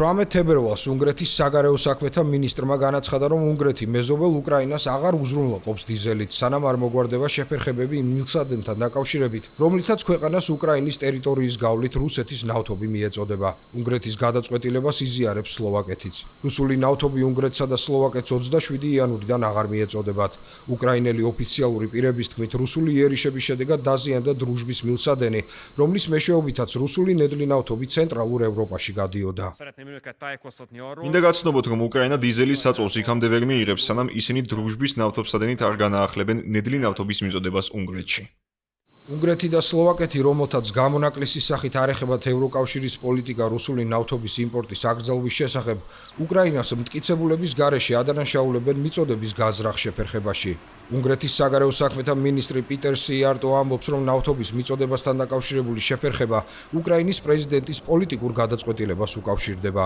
18 თებერვალს უნგრეთის საგარეო საქმეთა მინისტრმა განაცხადა, რომ უნგრეთი მეზობელ უკრაინას აღარ უზრუნველყოფს დიზელით, სანამ არ მოგვარდება შეფერხებები იმ მილსადენთან დაკავშირებით, რომლითაც ქვეყანას უკრაინის ტერიტორიის გავლით რუსეთის ნავთობი მიეწოდება. უნგრეთის გადაწყვეტილებას იზიარებს სლოვაკეთიც. რუსული ნავთობი უნგრეთსა და სლოვაკეთს 27 იანვრიდან აღარ მიეწოდებათ. უკრაინელი ოფიციალური პირების თქმით, რუსული იერიშების შედეგად დაზიანდა დრუჟბის მილსადენი, რომლის მეშვეობითაც რუსული ნედლი ნავთობი ცენტრალურ ევროპაში გადიოდა. მინდა გაცნობოთ, რომ უკრაინა დიზელის საწოლს იქამდე ვერ მიიღებს, სანამ ისინი დრუჟბის ნავთობსადენით არ განაახლებენ ნედლი ნავთობის მიწოდებას უნგრეთში. უნგრეთი და სლოვაკეთი, რომელთაც გამონაკლისის სახით არ ეხებათ ევროკავშირის პოლიტიკა რუსული ნავთობის იმპორტის აკრძალვის შესახებ, უკრაინას მტკიცებულების გარეშე ადანაშაულებენ მიწოდების გაზრახ შეფერხებაში. უნგრეთის საგარეო საქმეთა მინისტრი პიტერ სიარტო ამბობს, რომ ნავთობის მიწოდებასთან დაკავშირებული შეფერხება უკრაინის პრეზიდენტის პოლიტიკურ გადაწყვეტილებას უკავშირდება.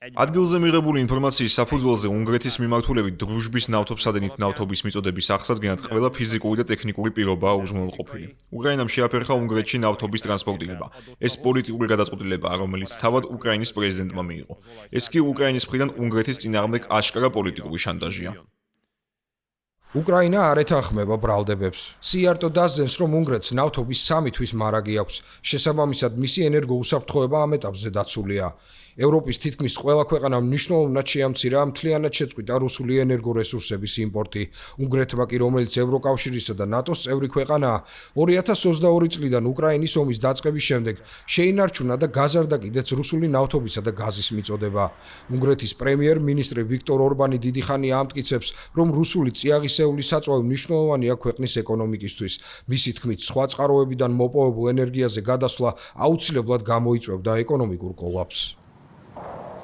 ადგილზე მიღებული ინფორმაციის საფუძველზე უნგრეთის მიმართულებით დრუჟბის ნავთობსადენით ნავთობის მიწოდების აღსადგენად ყველა ფიზიკური და ტექნიკური პირობაა უზრუნველყოფილი. უკრაინამ შეაფერხა უნგრეთში ნავთობის ტრანსპორტირება. ეს პოლიტიკური გადაწყვეტილებაა, რომელიც თავად უკრაინის პრეზიდენტმა მიიღო. ეს კი უკრაინის მხრიდან უნგრეთის წინააღმდეგ აშკარა პოლიტიკური შანტაჟია. უკრაინა არ ეთანხმება ბრალდებებს. სიარტო დასძენს, რომ უნგრეთს ნავთობის 3 თვის მარაგი აქვს. შესაბამისად, მისი ენერგოუსაფრთხოება ამ ეტაპზე დაცულია. ევროპის თითქმის ყველა ქვეყანამ მნიშვნელოვნად შეამცირა მთლიანად შეწყვიტა რუსული ენერგორესურსების იმპორტი. უნგრეთმა კი, რომელიც ევროკავშირისა და ნატოს წევრი ქვეყანაა, 2022 წლიდან უკრაინის ომის დაწყების შემდეგ შეინარჩუნა და გაზარდა კიდეც რუსული ნავთობისა და გაზის მიწოდება. უნგრეთის პრემიერ-მინისტრი ვიქტორ ორბანი დიდი ხანია ამტკიცებს, რომ რუსული წიაღისეული საწვავი მნიშვნელოვანია ქვეყნის ეკონომიკისთვის. მისი თქმით, სხვა წყაროებიდან მოპოვებულ ენერგიაზე გადასვლა აუცილებლად გამოიწვევდა ეკონომიკურ კოლაფსს.